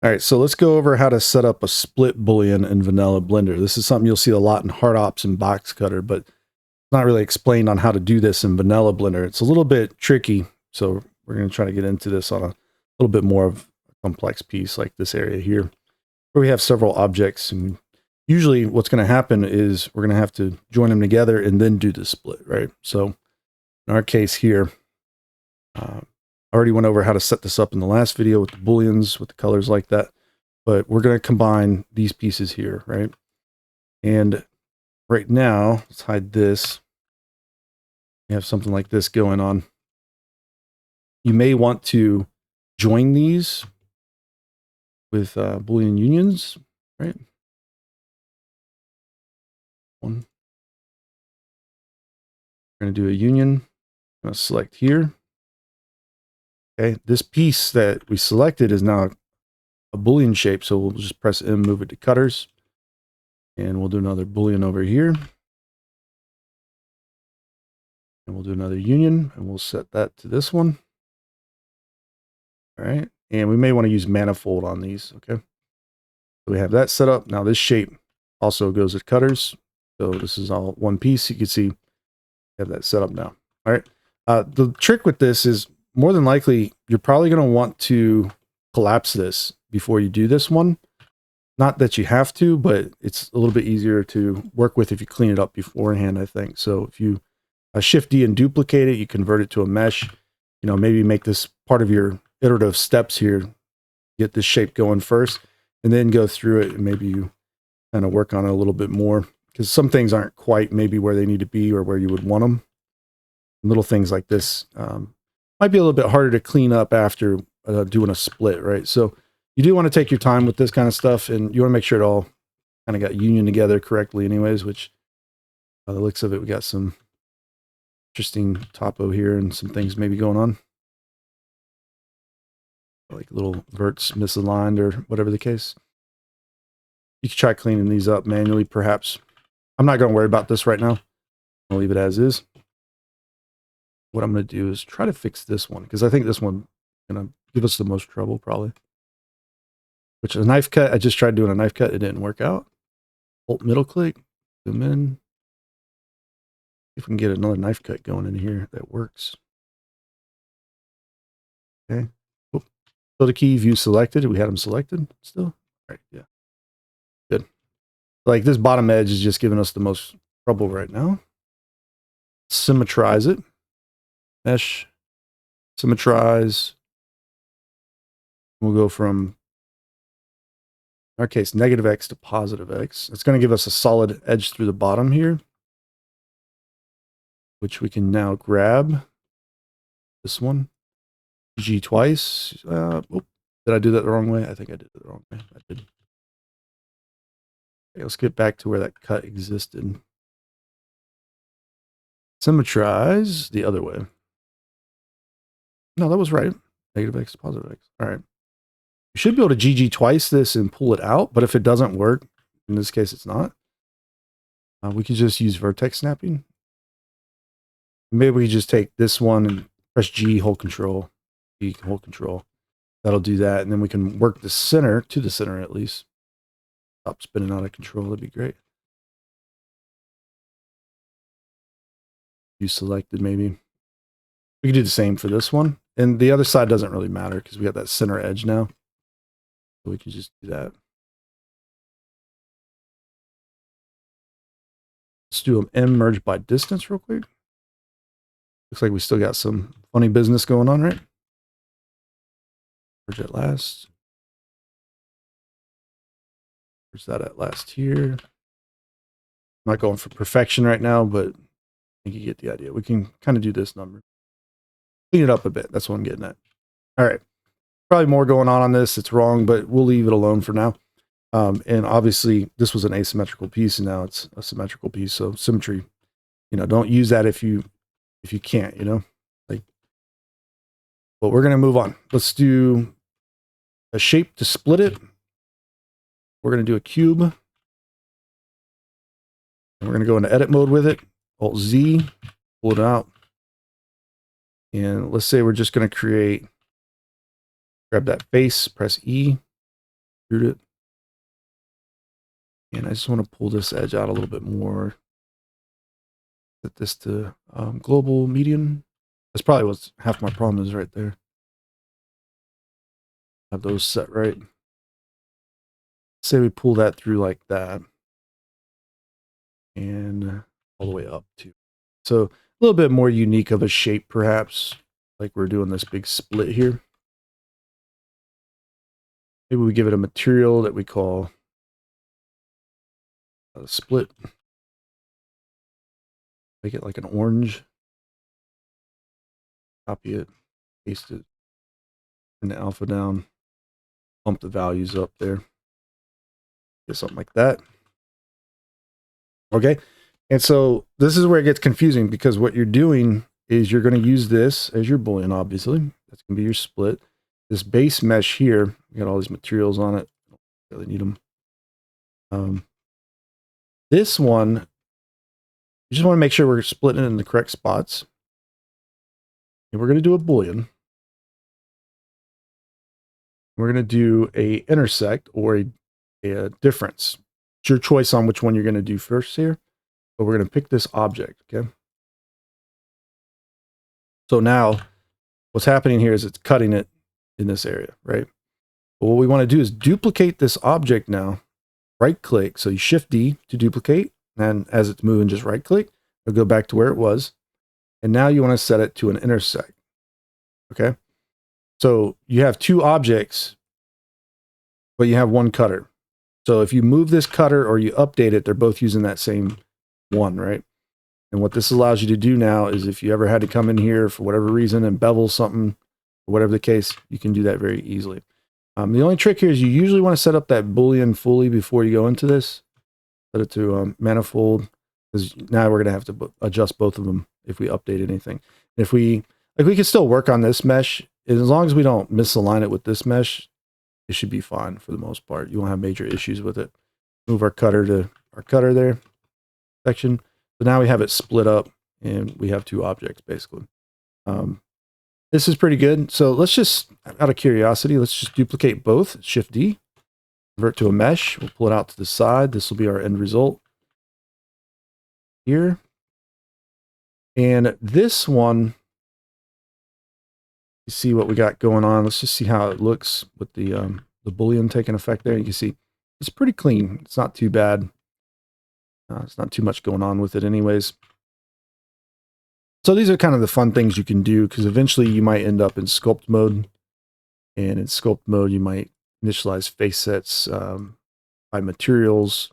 All right, so let's go over how to set up a split Boolean in vanilla Blender. This is something you'll see a lot in hard ops and box cutter, but it's not really explained on how to do this in vanilla Blender. It's a little bit tricky, so we're going to try to get into this on a little bit more of a complex piece like this area here, where we have several objects. And usually what's going to happen is we're going to have to join them together and then do the split, right? So in our case here, I already went over how to set this up in the last video with the Booleans, with the colors like that, but we're going to combine these pieces here, right? And right now, let's hide this. We have something like this going on. You may want to join these with Boolean unions, right? One. We're going to do a union. I'm going to select here. Okay, this piece that we selected is now a Boolean shape, so we'll just press M, move it to cutters, and we'll do another Boolean over here. And we'll do another union, and we'll set that to this one. All right, and we may want to use manifold on these, okay? So we have that set up. Now this shape also goes at cutters, so this is all one piece. You can see we have that set up now. All right, the trick with this is more than likely you're probably going to want to collapse this before you do this one. Not that you have to, but it's a little bit easier to work with if you clean it up beforehand, I think. So if you Shift D and duplicate it, you convert it to a mesh, you know, maybe make this part of your iterative steps here, get this shape going first, and then go through it and maybe you kind of work on it a little bit more, because some things aren't quite maybe where they need to be or where you would want them. Little things like this might be a little bit harder to clean up after doing a split, right? So you do want to take your time with this kind of stuff, and you want to make sure it all kind of got union together correctly anyways, which by the looks of it, we got some interesting topo here and some things maybe going on. Like little verts misaligned or whatever the case. You can try cleaning these up manually, perhaps. I'm not going to worry about this right now. I'll leave it as is. What I'm going to do is try to fix this one, because I think this one is going to give us the most trouble, probably. Which is a knife cut. I just tried doing a knife cut. It didn't work out. Alt middle click, zoom in. If we can get another knife cut going in here that works. Okay. Oh, filter key, view selected. We had them selected still. All right. Yeah. Good. Like this bottom edge is just giving us the most trouble right now. Symmetrize it. Mesh. Symmetrize. We'll go from, in our case, negative X to positive X. It's going to give us a solid edge through the bottom here, which we can now grab. This one. G twice. Oh, did I do that the wrong way? I think I did it the wrong way. I did. Okay, let's get back to where that cut existed. Symmetrize the other way. No, that was right. Negative X to positive X. All right. You should be able to GG twice this and pull it out, but if it doesn't work, in this case it's not, we could just use vertex snapping. Maybe we just take this one and press G, hold control, G, hold control. That'll do that, and then we can work the center to the center at least. Stop spinning out of control, that'd be great. You selected maybe. We can do the same for this one. And the other side doesn't really matter because we got that center edge now. So we can just do that. Let's do an M merge by distance real quick. Looks like we still got some funny business going on, right? Merge at last. Where's that at last here? I'm not going for perfection right now, but I think you get the idea. We can kind of do this number. Clean it up a bit. That's what I'm getting at. All right. Probably more going on this. It's wrong, but we'll leave it alone for now. And obviously, this was an asymmetrical piece, and now it's a symmetrical piece. So symmetry, you know, don't use that if you can't, you know. Like, but we're gonna move on. Let's do a shape to split it. We're gonna do a cube, and we're gonna go into edit mode with it. Alt Z, pull it out, and let's say we're just gonna create. Grab that face, press E, extrude it. And I just want to pull this edge out a little bit more. Set this to global median. That's probably what half my problem is right there. Have those set right. Say we pull that through like that. And all the way up to. So a little bit more unique of a shape perhaps. Like we're doing this big split here. Maybe we give it a material that we call a split. Make it like an orange. Copy it, paste it, and the alpha down. Bump the values up there. Get something like that. Okay. And so this is where it gets confusing because what you're doing is you're going to use this as your Boolean, obviously. That's going to be your split. This base mesh here, you got all these materials on it. Don't really need them. This one, you just want to make sure we're splitting it in the correct spots. And we're going to do a Boolean. We're going to do a intersect or a difference. It's your choice on which one you're going to do first here. But we're going to pick this object, okay? So now what's happening here is it's cutting it in this area, right? But what we want to do is duplicate this object now. Right click, so you shift D to duplicate, and as it's moving, just right click. It'll go back to where it was. And now you want to set it to an intersect, okay? So you have two objects, but you have one cutter. So if you move this cutter or you update it, they're both using that same one, right? And what this allows you to do now is if you ever had to come in here for whatever reason and bevel something, or whatever the case, you can do that very easily. The only trick here is you usually want to set up that Boolean fully before you go into this. Set it to manifold, because now we're going to have to adjust both of them if we update anything. If we can still work on this mesh, as long as we don't misalign it with this mesh, it should be fine for the most part. You won't have major issues with it. Move our cutter to our cutter there section. So now we have it split up and we have two objects basically. This is pretty good. So let's just, out of curiosity, let's just duplicate both. Shift D, convert to a mesh. We'll pull it out to the side. This will be our end result here. And this one, you see what we got going on. Let's just see how it looks with the Boolean taking effect there. You can see it's pretty clean. It's not too bad. It's not too much going on with it anyways. So these are kind of the fun things you can do, because eventually you might end up in sculpt mode. And in sculpt mode, you might initialize face sets by materials.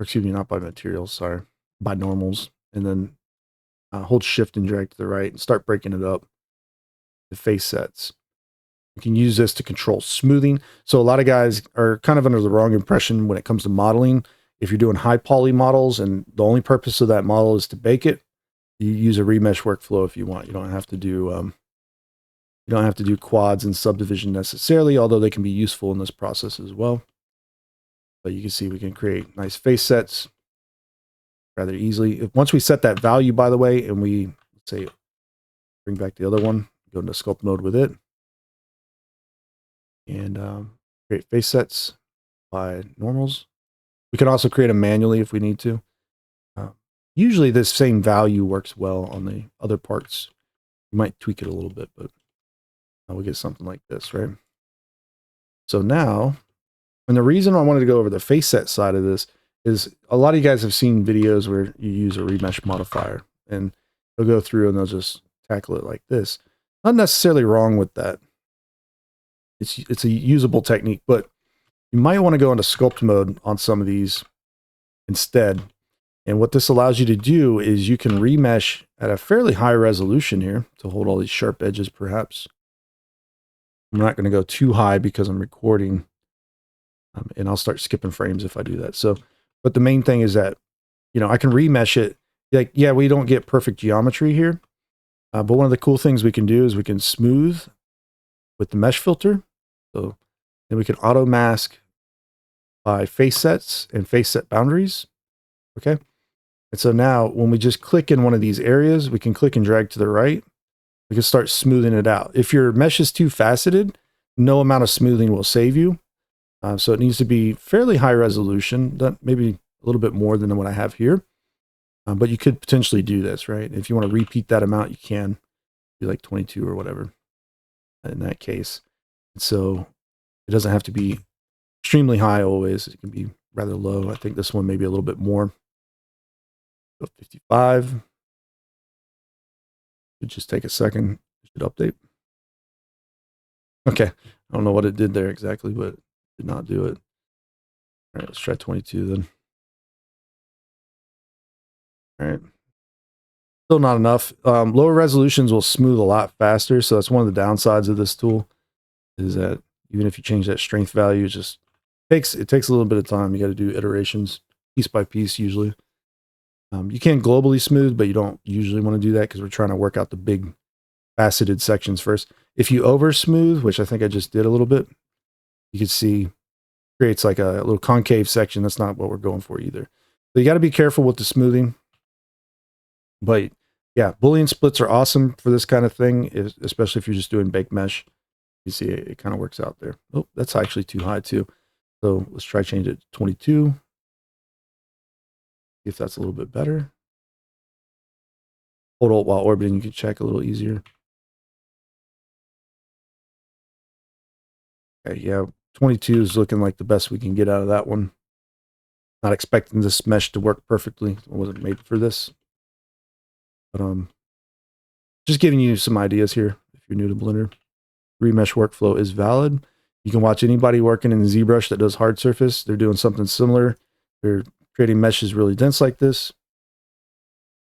Or excuse me, not by materials, sorry. By normals. And then hold shift and drag to the right and start breaking it up. The face sets. You can use this to control smoothing. So a lot of guys are kind of under the wrong impression when it comes to modeling. If you're doing high poly models and the only purpose of that model is to bake it, you use a remesh workflow if you want. You don't have to do quads and subdivision necessarily, although they can be useful in this process as well. But you can see we can create nice face sets rather easily. Once we set that value, by the way, and we say bring back the other one, go into sculpt mode with it, and create face sets by normals. We can also create them manually if we need to. Usually this same value works well on the other parts. You might tweak it a little bit, but we get something like this, right? So now, and the reason I wanted to go over the face set side of this is a lot of you guys have seen videos where you use a remesh modifier, and they'll go through and they'll just tackle it like this. Not necessarily wrong with that. It's a usable technique, but you might want to go into sculpt mode on some of these instead. And what this allows you to do is you can remesh at a fairly high resolution here to hold all these sharp edges perhaps. I'm not going to go too high because I'm recording, and I'll start skipping frames if I do that. So, but the main thing is that, you know, I can remesh it. Like, yeah, we don't get perfect geometry here, but one of the cool things we can do is we can smooth with the mesh filter. So then we can auto mask by face sets and face set boundaries. Okay. And so now when we just click in one of these areas, we can click and drag to the right. We can start smoothing it out. If your mesh is too faceted, no amount of smoothing will save you. So it needs to be fairly high resolution, maybe a little bit more than what I have here. But you could potentially do this, right? If you want to repeat that amount, you can do like 22 or whatever in that case. So it doesn't have to be extremely high always. It can be rather low. I think this one may be a little bit more. So 55. It just take a second. It should update. Okay. I don't know what it did there exactly, but it did not do it. All right, let's try 22 then. All right. Still not enough. Lower resolutions will smooth a lot faster. So that's one of the downsides of this tool is that even if you change that strength value, it takes a little bit of time. You got to do iterations piece by piece usually. You can globally smooth, but you don't usually want to do that because we're trying to work out the big faceted sections first. If you over smooth, which I think I just did a little bit, you can see creates like a little concave section. That's not what we're going for either. So you got to be careful with the smoothing. But yeah, Boolean splits are awesome for this kind of thing, especially if you're just doing baked mesh. You see it kind of works out there. Oh, that's actually too high too. So let's try change it to 22. See if that's a little bit better. Hold Alt while orbiting, you can check a little easier. Okay, yeah, 22 is looking like the best we can get out of that one. Not expecting this mesh to work perfectly. It wasn't made for this. But just giving you some ideas here if you're new to Blender. Remesh workflow is valid. You can watch anybody working in ZBrush that does hard surface. They're doing something similar. They're creating meshes really dense like this.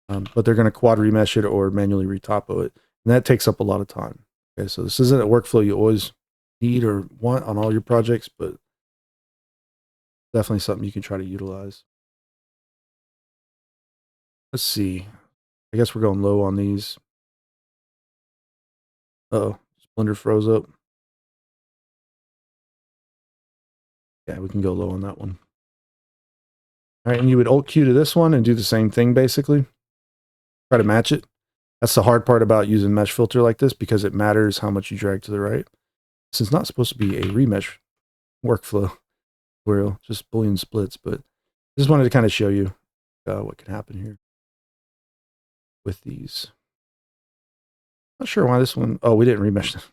But they're going to quad remesh it or manually retopo it. And that takes up a lot of time. Okay, so this isn't a workflow you always need or want on all your projects, but definitely something you can try to utilize. Let's see. I guess we're going low on these. Uh-oh, Blender froze up. Yeah, we can go low on that one. All right, and you would Alt Q to this one and do the same thing basically. Try to match it. That's the hard part about using mesh filter like this because it matters how much you drag to the right. This is not supposed to be a remesh workflow tutorial, just Boolean splits, but I just wanted to kind of show you what can happen here with these. Not sure why this one, oh, we didn't remesh it.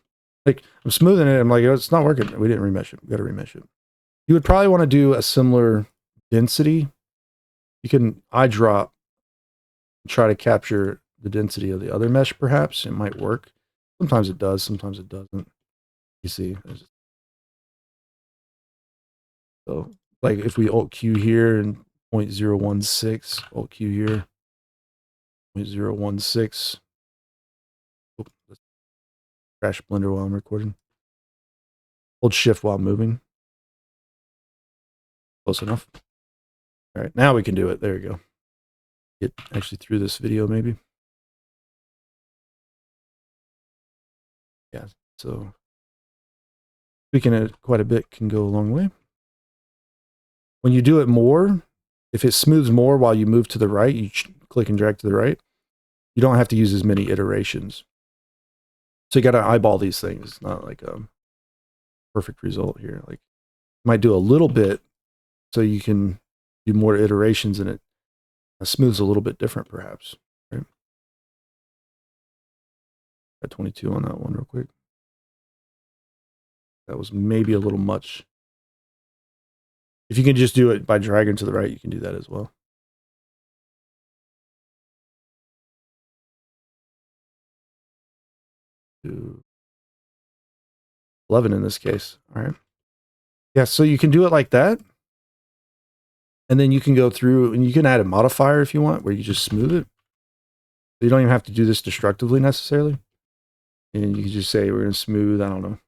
Like, I'm smoothing it, I'm like, oh, it's not working. We didn't remesh it. We got to remesh it. You would probably want to do a similar density. You can eyedrop, try to capture the density of the other mesh, perhaps. It might work. Sometimes it does, sometimes it doesn't. You see. So, like, if we Alt Q here and 0.016, Alt Q here, 0.016. Oh, let's crash Blender while I'm recording. Hold Shift while moving. Close enough. All right, now we can do it. There we go. Get actually through this video, maybe. Yeah, so tweaking it quite a bit can go a long way. When you do it more, if it smooths more while you move to the right, you click and drag to the right, you don't have to use as many iterations. So you got to eyeball these things. It's not like a perfect result here. Like, you might do a little bit so you can do more iterations and it smooths a little bit different, perhaps. Right? Got 22 on that one real quick. That was maybe a little much. If you can just do it by dragging to the right, you can do that as well. Do 11 in this case. All right. Yeah, so you can do it like that. And then you can go through and you can add a modifier if you want, where you just smooth it. You don't even have to do this destructively necessarily. And you can just say, we're going to smooth, I don't know,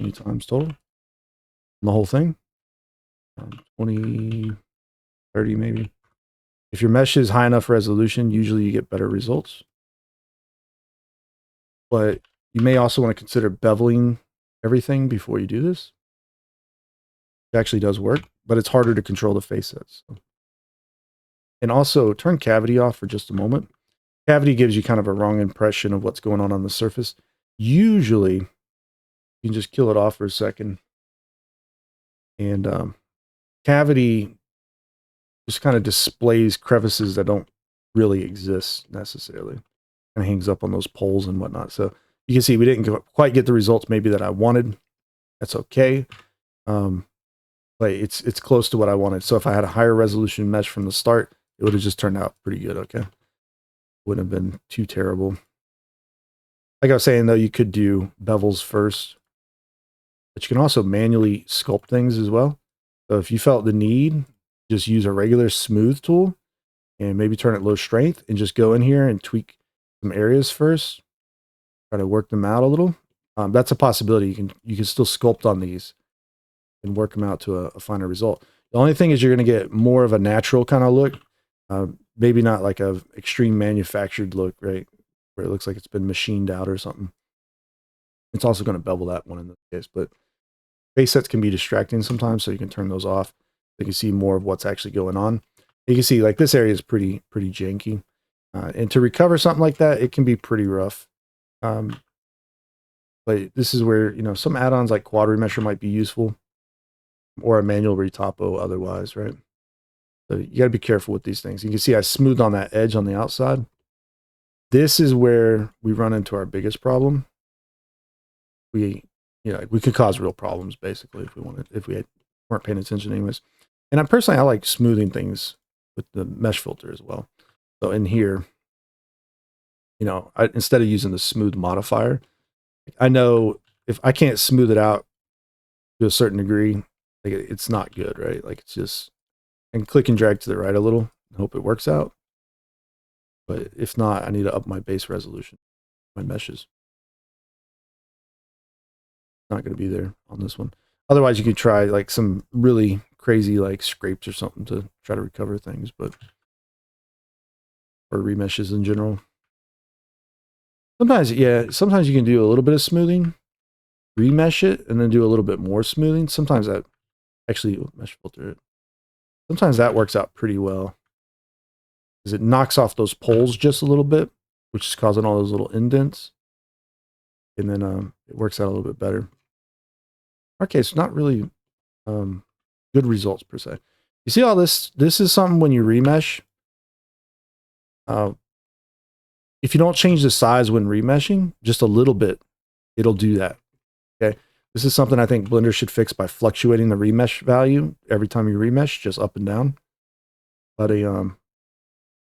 20 times total on the whole thing. 20, 30 maybe. If your mesh is high enough resolution, usually you get better results. But you may also want to consider beveling everything before you do this. It actually does work, but it's harder to control the face sets. So. And also turn cavity off for just a moment. Cavity gives you kind of a wrong impression of what's going on the surface. Usually, you can just kill it off for a second. And cavity just kind of displays crevices that don't really exist necessarily. And hangs up on those poles and whatnot. So you can see we didn't quite get the results maybe that I wanted. That's okay. But it's close to what I wanted. So if I had a higher resolution mesh from the start, it would have just turned out pretty good. Okay. Wouldn't have been too terrible. Like I was saying though, you could do bevels first, but you can also manually sculpt things as well. So if you felt the need, just use a regular smooth tool and maybe turn it low strength and just go in here and tweak some areas first. Try to work them out a little. That's a possibility. You can still sculpt on these and work them out to a finer result. The only thing is you're going to get more of a natural kind of look. Maybe not like a extreme manufactured look, right? Where it looks like it's been machined out or something. It's also going to bevel that one in this case, but base sets can be distracting sometimes, so you can turn those off. You can see more of what's actually going on. You can see like this area is pretty janky. And to recover something like that, it can be pretty rough. But this is where, some add-ons like quad remesher might be useful, or a manual retopo otherwise, right? So you got to be careful with these things. You can see I smoothed on that edge on the outside. This is where we run into our biggest problem. We could cause real problems basically if we weren't paying attention anyways. And I like smoothing things with the mesh filter as well. So in here, instead of using the smooth modifier, I know if I can't smooth it out to a certain degree, like it's not good, right? Like it's just, and click and drag to the right a little and hope it works out. But if not, I need to up my base resolution, my meshes. Not going to be there on this one. Otherwise, you could try like some really crazy like scrapes or something to try to recover things, but or remeshes in general. Sometimes you can do a little bit of smoothing, remesh it, and then do a little bit more smoothing. Sometimes that actually mesh filter it. Sometimes that works out pretty well because it knocks off those poles just a little bit, which is causing all those little indents, and then it works out a little bit better. In our case, not really good results per se. You see all this? This is something when you remesh. If you don't change the size when remeshing, just a little bit, it'll do that. Okay. This is something I think Blender should fix by fluctuating the remesh value every time you remesh, just up and down. But you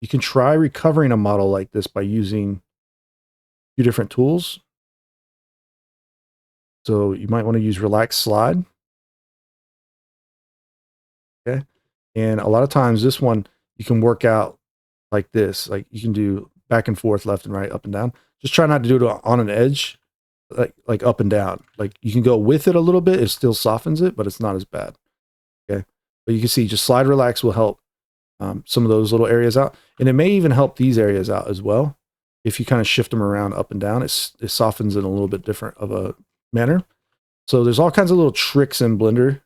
can try recovering a model like this by using a few different tools. So you might want to use relax slide. Okay. And a lot of times this one, you can work out like this. Like you can do back and forth, left and right, up and down. Just try not to do it on an edge, like up and down. Like you can go with it a little bit. It still softens it, but it's not as bad. Okay. But you can see just slide relax will help some of those little areas out. And it may even help these areas out as well. If you kind of shift them around up and down, it softens it in a little bit different of a manner. So there's all kinds of little tricks in Blender.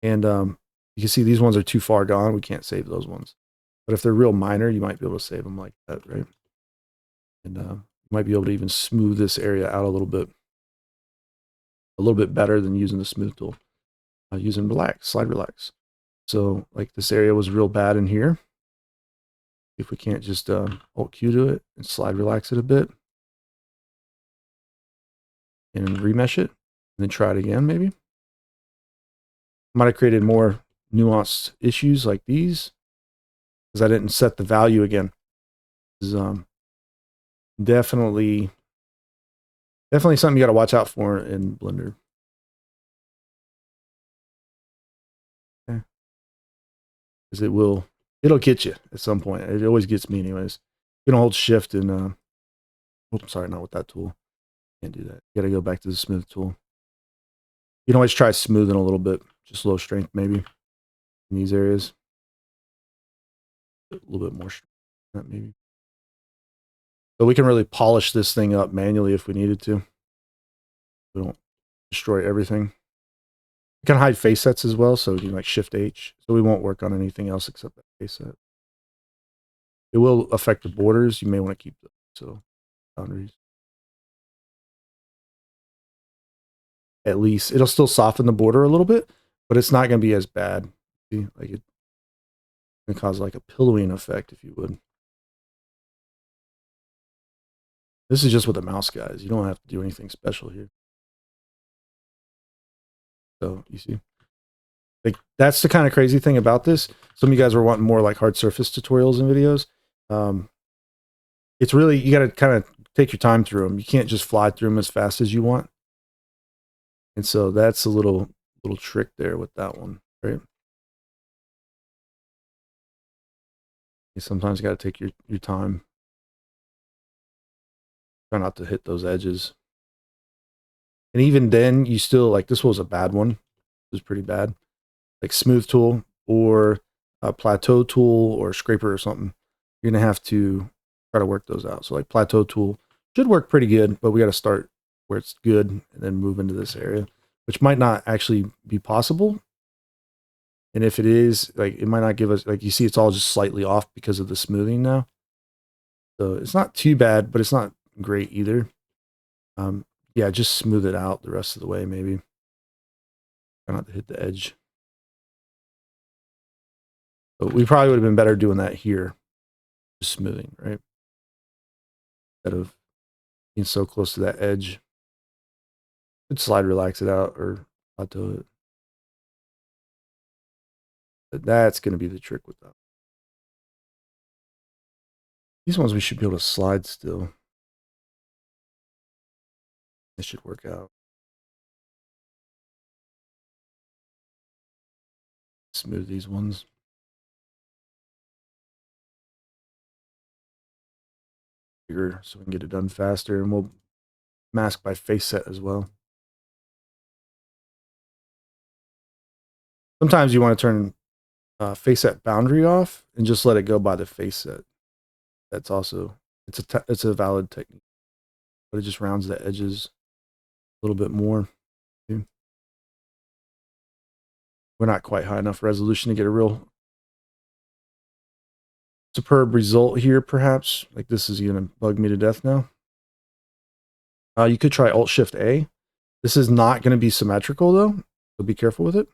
And you can see these ones are too far gone. We can't save those ones. But if they're real minor, you might be able to save them like that, right? And you might be able to even smooth this area out a little bit better than using the smooth tool. Using relax, slide relax. So like this area was real bad in here. If we can't just Alt Q to it and slide relax it a bit and remesh it and then try it again maybe. Might have created more nuanced issues like these because I didn't set the value again. This is definitely something you got to watch out for in Blender. Okay. Because it'll get you at some point. It always gets me anyways. You don't hold shift and oops, sorry, not with that tool. Can't do that. You got to go back to the smooth tool. You can always try smoothing a little bit, just low strength maybe in these areas. A little bit more strength, maybe. But we can really polish this thing up manually if we needed to. We don't destroy everything. You can hide face sets as well, so you can like Shift H. So we won't work on anything else except that face set. It will affect the borders. You may want to keep them. So boundaries. At least it'll still soften the border a little bit, but it's not going to be as bad. See, like it's going to cause like a pillowing effect, if you would. This is just with the mouse, guys. You don't have to do anything special here. So you see, like that's the kind of crazy thing about this. Some of you guys were wanting more like hard surface tutorials and videos. It's really, you got to kind of take your time through them. You can't just fly through them as fast as you want. And so that's a little trick there with that one, right? You sometimes got to take your time. Try not to hit those edges. And even then, you still, like, this was a bad one. It was pretty bad. Like smooth tool or a plateau tool or scraper or something. You're going to have to try to work those out. So like plateau tool should work pretty good, but we got to start where it's good and then move into this area, which might not actually be possible. And if it is, like, it might not give us, like, you see, it's all just slightly off because of the smoothing now. So it's not too bad, but it's not great either. Yeah, just smooth it out the rest of the way, maybe. Try not to hit the edge. But we probably would have been better doing that here. Just smoothing, right? Instead of being so close to that edge. Could slide relax it out or plateau it. But that's going to be the trick with that. These ones we should be able to slide still. This should work out. Smooth these ones. Bigger so we can get it done faster, and we'll mask by face set as well. Sometimes you want to turn face set boundary off and just let it go by the face set. That's also, it's a valid technique, but it just rounds the edges a little bit more. We're not quite high enough resolution to get a real superb result here, perhaps. Like this is going to bug me to death now. You could try Alt-Shift-A. This is not going to be symmetrical though, so be careful with it.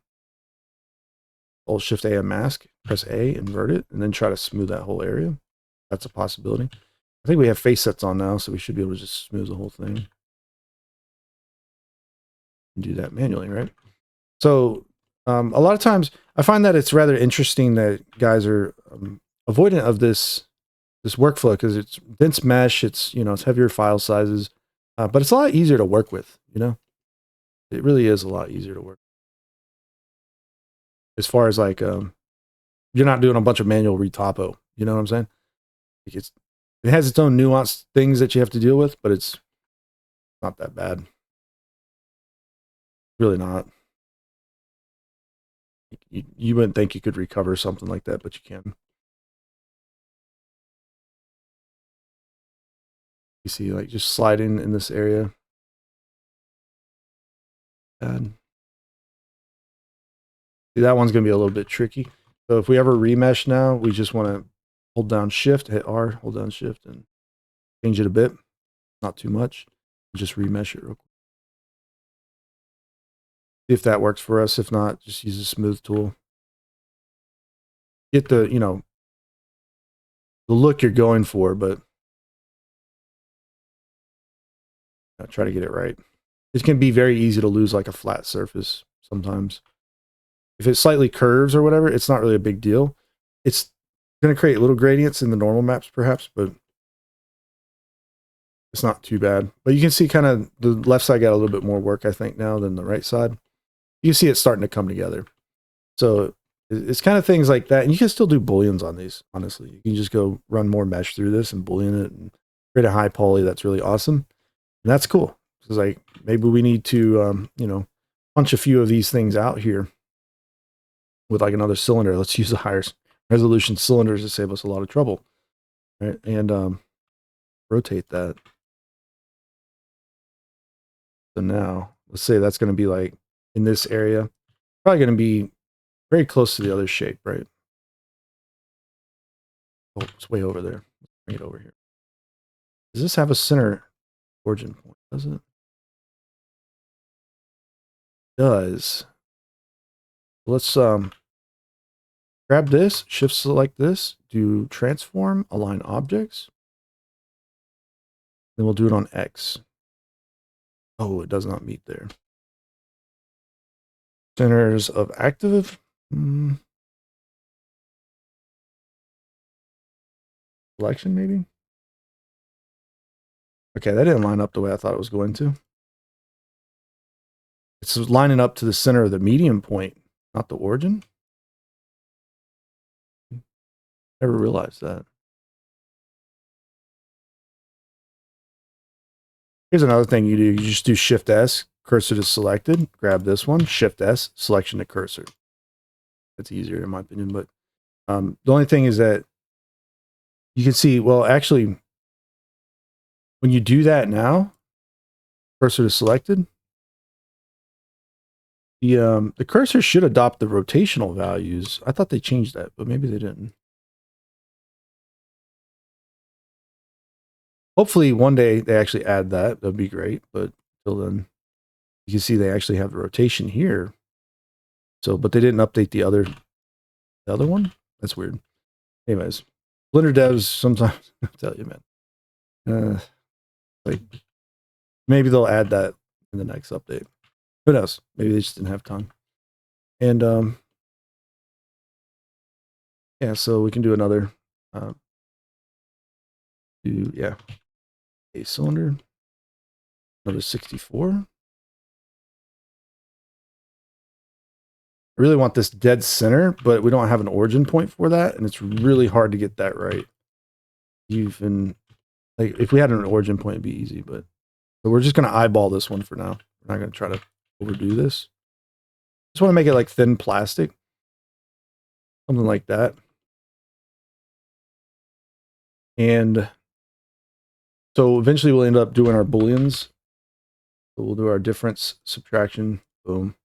Alt-Shift-A and mask, press A, invert it, and then try to smooth that whole area. That's a possibility. I think we have face sets on now, so we should be able to just smooth the whole thing. And do that manually, right? So a lot of times I find that it's rather interesting that guys are avoidant of this workflow because it's dense mesh, it's, you know, it's heavier file sizes, but it's a lot easier to work with, you know? It really is a lot easier to work. As far as like, you're not doing a bunch of manual retopo, you know what I'm saying? Like it has its own nuanced things that you have to deal with, but it's not that bad. Really not. You wouldn't think you could recover something like that, but you can. You see, like just sliding in this area. And see, that one's going to be a little bit tricky. So if we ever remesh now, we just want to hold down shift, hit R, hold down shift, and change it a bit. Not too much. Just remesh it real quick. See if that works for us. If not, just use the smooth tool. Get the, you know, the look you're going for, but try to get it right. It can be very easy to lose like a flat surface sometimes. If it slightly curves or whatever, it's not really a big deal. It's going to create little gradients in the normal maps perhaps, but it's not too bad. But you can see kind of the left side got a little bit more work, I think, now than the right side. You see it starting to come together. So it's kind of things like that. And you can still do Booleans on these, honestly. You can just go run more mesh through this and Boolean it and create a high poly that's really awesome. And that's cool. It's like, maybe we need to, you know, punch a few of these things out here with like another cylinder. Let's use the higher resolution cylinders to save us a lot of trouble. Right. And rotate that. So now let's say that's going to be like in this area, probably going to be very close to the other shape, right? Oh, it's way over there. Let's bring it over here. Does this have a center origin point? Does it? Does. Let's grab this, shift select this, do transform, align objects. Then we'll do it on X. Oh, it does not meet there. Centers of active. Selection, maybe? Okay, that didn't line up the way I thought it was going to. It's lining up to the center of the medium point, not the origin. Never realized that. Here's another thing you do. You just do Shift S, cursor to selected, grab this one, Shift S, selection to cursor. That's easier in my opinion, but the only thing is that you can see, well, actually, when you do that now, cursor to selected, the cursor should adopt the rotational values. I thought they changed that, but maybe they didn't. Hopefully one day they actually add that. That'd be great. But till then, you can see they actually have the rotation here. So, but they didn't update the other one. That's weird. Anyways, Blender devs sometimes, I tell you, man. Like maybe they'll add that in the next update. Who knows? Maybe they just didn't have time. And yeah, so we can do another. Yeah, a cylinder. Another 64. I really want this dead center, but we don't have an origin point for that, and it's really hard to get that right. Even like if we had an origin point, it'd be easy, but so we're just gonna eyeball this one for now. We're not gonna try to overdo this. Just want to make it like thin plastic, something like that. And so eventually we'll end up doing our Booleans. So we'll do our difference, subtraction, boom.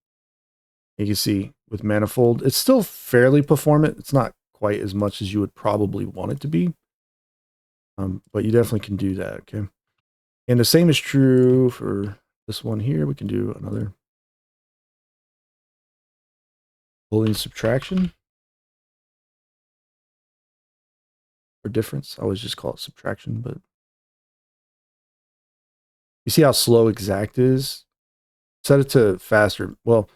You can see with manifold, it's still fairly performant. It's not quite as much as you would probably want it to be. But you definitely can do that, okay? And the same is true for this one here. We can do another Boolean subtraction. Or difference. I always just call it subtraction, but you see how slow exact is? Set it to faster. Well,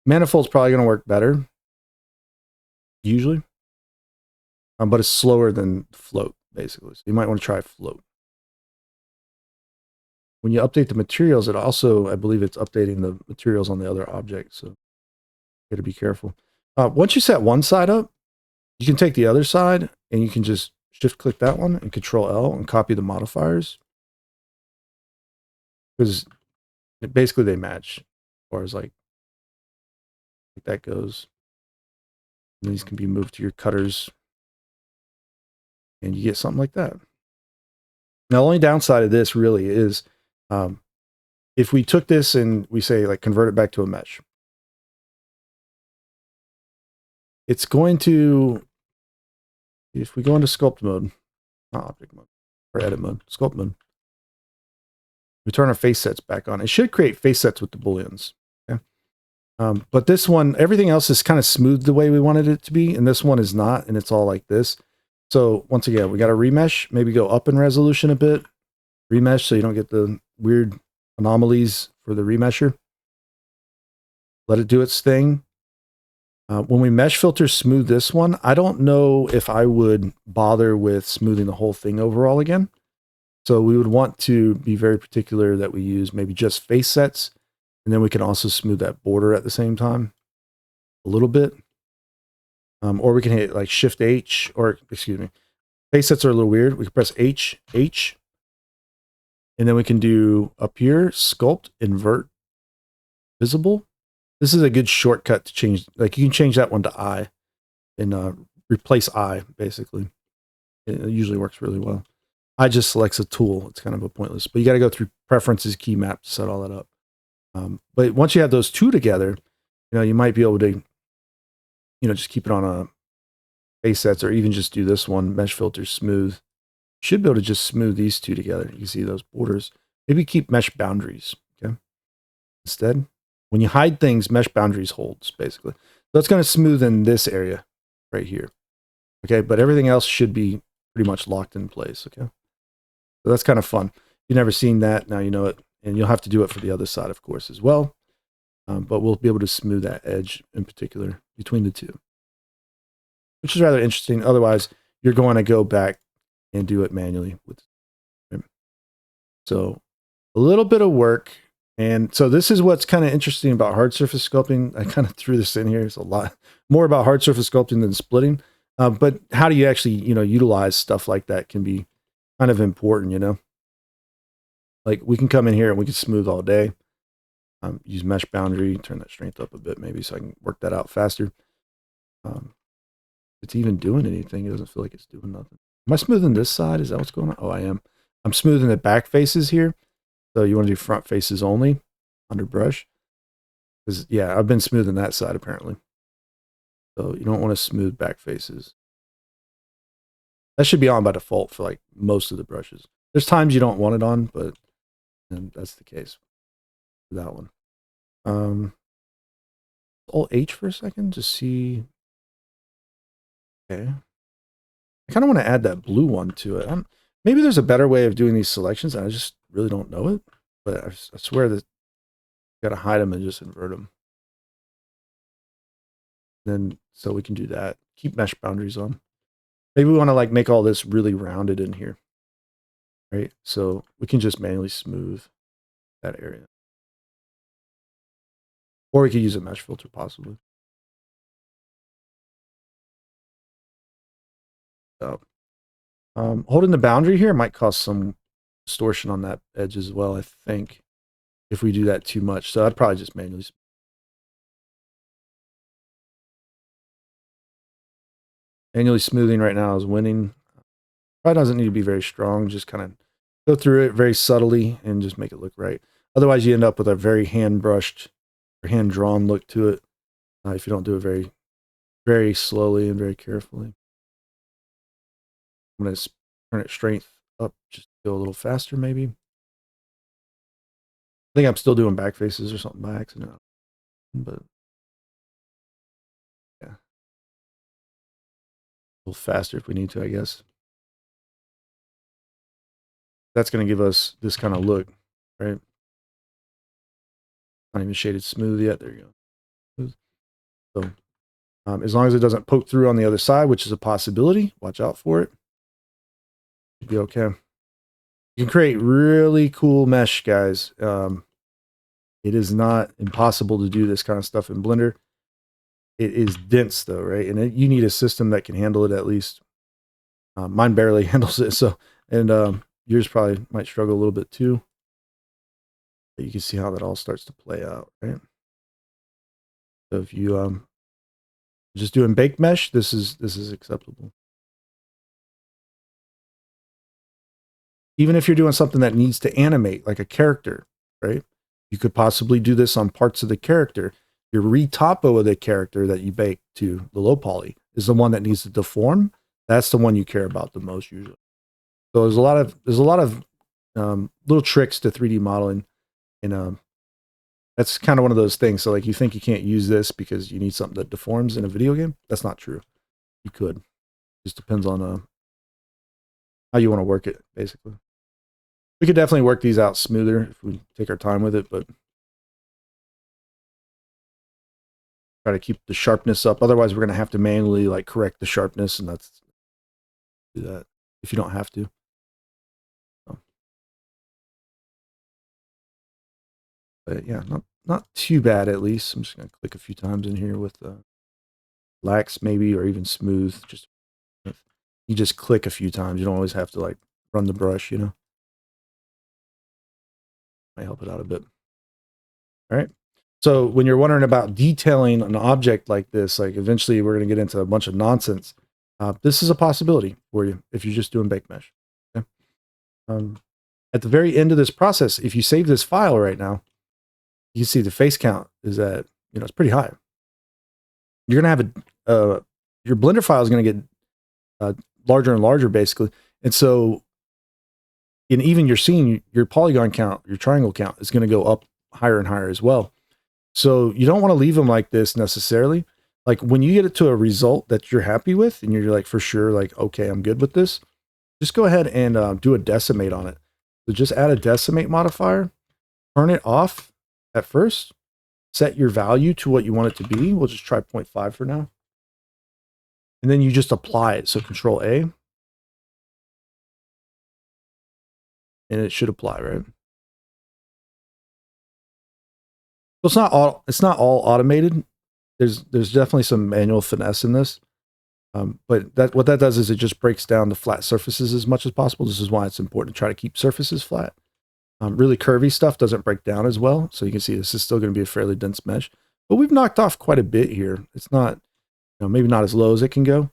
manifold's probably going to work better, usually. But it's slower than float, basically. So you might want to try float. When you update the materials, it also, I believe it's updating the materials on the other object. So you got to be careful. Once you set one side up, you can take the other side and you can just shift click that one and Control L and copy the modifiers. Because basically they match as far as like that goes. And these can be moved to your cutters. And you get something like that. Now, the only downside of this really is if we took this and we say like convert it back to a mesh, it's going to, if we go into sculpt mode, not object mode, or edit mode, sculpt mode, we turn our face sets back on. It should create face sets with the Booleans. Okay? But this one, everything else is kind of smooth the way we wanted it to be, and this one is not, and it's all like this. So once again, we got to remesh, maybe go up in resolution a bit, remesh so you don't get the weird anomalies for the remesher. Let it do its thing. When we mesh filter smooth this one, I don't know if I would bother with smoothing the whole thing overall again. So we would want to be very particular that we use maybe just face sets, and then we can also smooth that border at the same time a little bit. Or we can hit like Shift H, or excuse me, face sets are a little weird. We can press H, and then we can do up here, sculpt, invert, visible. This is a good shortcut to change. Like you can change that one to I and replace I, basically. It usually works really well. I just selects a tool. It's kind of a pointless, but you got to go through preferences, key map to set all that up. But once you have those two together, you might be able to, just keep it on a face sets, or even just do this one, mesh filter smooth. You should be able to just smooth these two together. You can see those borders. Maybe keep mesh boundaries, okay? Instead. When you hide things, mesh boundaries holds, basically. So it's going to smooth in this area right here. Okay, but everything else should be pretty much locked in place, okay? So that's kind of fun. You've never seen that, now you know it. And you'll have to do it for the other side, of course, as well. But we'll be able to smooth that edge in particular between the two, which is rather interesting. Otherwise, you're going to go back and do it manually. So a little bit of work. And so this is what's kind of interesting about hard surface sculpting. I kind of threw this in here. It's a lot more about hard surface sculpting than splitting. But how do you actually, utilize stuff like that can be kind of important, Like we can come in here and we can smooth all day. Use mesh boundary, turn that strength up a bit maybe so I can work that out faster. It's even doing anything. It doesn't feel like it's doing nothing. Am I smoothing this side? Is that what's going on? Oh, I am. I'm smoothing the back faces here. So you want to do front faces only under brush. Because, yeah, I've been smoothing that side apparently. So you don't want to smooth back faces. That should be on by default for like most of the brushes. There's times you don't want it on, but that's the case for that one. Alt H for a second to see. Okay. I kind of want to add that blue one to it. Maybe there's a better way of doing these selections. And I just really don't know it. But I swear that you got to hide them and just invert them. Then so we can do that. Keep mesh boundaries on. Maybe we want to like make all this really rounded in here. Right? So we can just manually smooth that area. Or we could use a mesh filter possibly. So holding the boundary here might cause some distortion on that edge as well, I think, if we do that too much. So I'd probably just manually. Manually smoothing right now is winning. Probably doesn't need to be very strong. Just kind of go through it very subtly and just make it look right. Otherwise, you end up with a very hand-brushed or hand-drawn look to it if you don't do it very, very slowly and very carefully. I'm going to turn it strength up just to go a little faster, maybe. I think I'm still doing back faces or something by accident. But yeah. A little faster if we need to, I guess. That's going to give us this kind of look, right? Not even shaded smooth yet. There you go. So as long as it doesn't poke through on the other side, which is a possibility, watch out for it. Should be okay. You can create really cool mesh, guys. It is not impossible to do this kind of stuff in Blender. It is dense though, right? And you need a system that can handle it at least. Mine barely handles it, so yours probably might struggle a little bit too. But you can see how that all starts to play out, right? So if you just doing baked mesh, this is acceptable. Even if you're doing something that needs to animate, like a character, right? You could possibly do this on parts of the character. Your retopo of the character that you bake to the low poly is the one that needs to deform. That's the one you care about the most usually. So there's a lot of little tricks to 3D modeling, and that's kind of one of those things. So like you think you can't use this because you need something that deforms in a video game. That's not true. You could. It just depends on how you want to work it, basically. We could definitely work these out smoother if we take our time with it, but try to keep the sharpness up. Otherwise, we're going to have to manually like correct the sharpness, and that's do that if you don't have to. So. But yeah, not too bad at least. I'm just going to click a few times in here with lax maybe, or even smooth. Just you just click a few times. You don't always have to like run the brush, Might help it out a bit. All right. So when you're wondering about detailing an object like this, like eventually we're going to get into a bunch of nonsense. This is a possibility for you if you're just doing bake mesh. Okay? At the very end of this process, if you save this file right now, you see the face count is at, it's pretty high. You're going to have your Blender file is going to get larger and larger basically. And so in even your scene, your polygon count, your triangle count is going to go up higher and higher as well. So you don't want to leave them like this necessarily. Like when you get it to a result that you're happy with and you're like, for sure, like, okay, I'm good with this. Just go ahead and do a decimate on it. So just add a decimate modifier, turn it off at first, set your value to what you want it to be. We'll just try 0.5 for now. And then you just apply it. So Control A. And it should apply, right? So it's not all automated. There's definitely some manual finesse in this. But what that does is it just breaks down the flat surfaces as much as possible. This is why it's important to try to keep surfaces flat. Really curvy stuff doesn't break down as well. So you can see this is still going to be a fairly dense mesh. But we've knocked off quite a bit here. It's not, maybe not as low as it can go.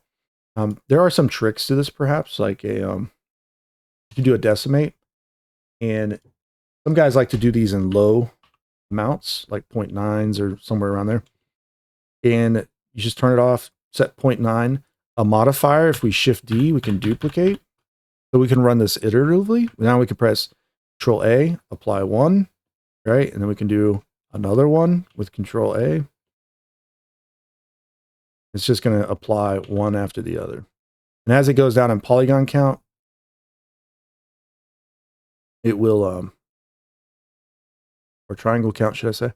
There are some tricks to this, perhaps, like you can do a decimate. And some guys like to do these in low amounts, like 0.9s or somewhere around there. And you just turn it off, set 0.9. A modifier, if we Shift D, we can duplicate. So we can run this iteratively. Now we can press Control A, apply 1, right? And then we can do another one with Control A. It's just going to apply one after the other. And as it goes down in polygon count, it will, or triangle count, should I say?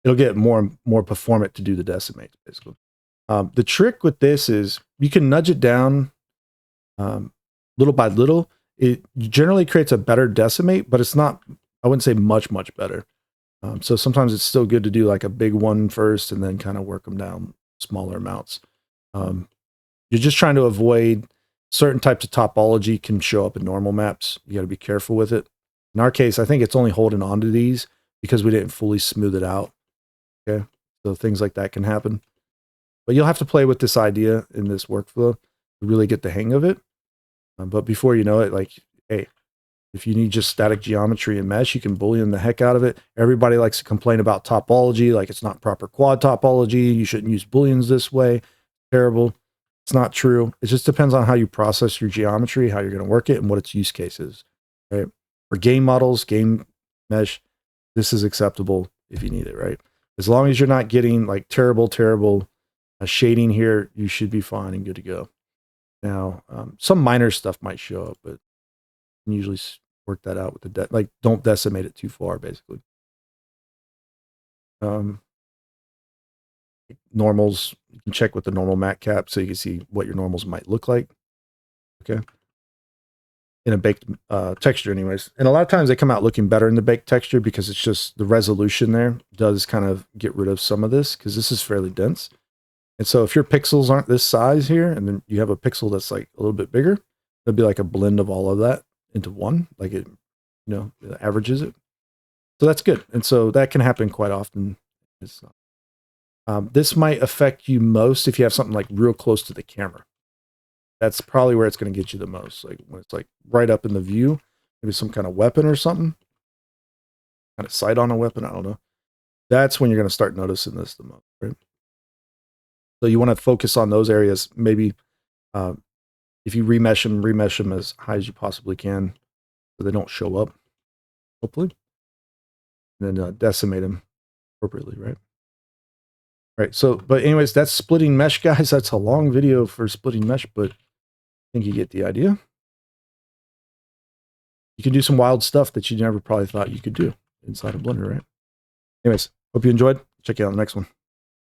It'll get more and more performant to do the decimates, basically. The trick with this is you can nudge it down little by little. It generally creates a better decimate, but it's not, I wouldn't say much better. So sometimes it's still good to do like a big one first and then kind of work them down smaller amounts. You're just trying to avoid certain types of topology can show up in normal maps. You got to be careful with it. In our case, I think it's only holding on to these because we didn't fully smooth it out. Okay, so things like that can happen. But you'll have to play with this idea in this workflow to really get the hang of it. But before you know it, like, hey, if you need just static geometry and mesh, you can Boolean the heck out of it. Everybody likes to complain about topology, like it's not proper quad topology. You shouldn't use Booleans this way. Terrible. It's not true. It just depends on how you process your geometry, how you're going to work it, and what its use case is. Right? For game models, game mesh, this is acceptable if you need it, right? As long as you're not getting like terrible shading here, you should be fine and good to go. Now, some minor stuff might show up, but you can usually work that out with the like don't decimate it too far, basically. Normals, you can check with the normal mat cap so you can see what your normals might look like. Okay. In a baked texture anyways. And a lot of times they come out looking better in the baked texture because it's just the resolution there does kind of get rid of some of this because this is fairly dense. And so if your pixels aren't this size here and then you have a pixel that's like a little bit bigger, it'll be like a blend of all of that into one, like it, it averages it. So that's good. And so that can happen quite often. It's not. This might affect you most if you have something like real close to the camera. That's probably where it's going to get you the most. Like when it's like right up in the view, maybe some kind of weapon or something, kind of sight on a weapon. I don't know. That's when you're going to start noticing this the most, right? So you want to focus on those areas. Maybe if you remesh them as high as you possibly can so they don't show up, hopefully. And then decimate them appropriately, right? Right. So, but anyways, that's splitting mesh, guys. That's a long video for splitting mesh, but I think you get the idea. You can do some wild stuff that you never probably thought you could do inside of Blender, right? Anyways, hope you enjoyed. Check you out on the next one.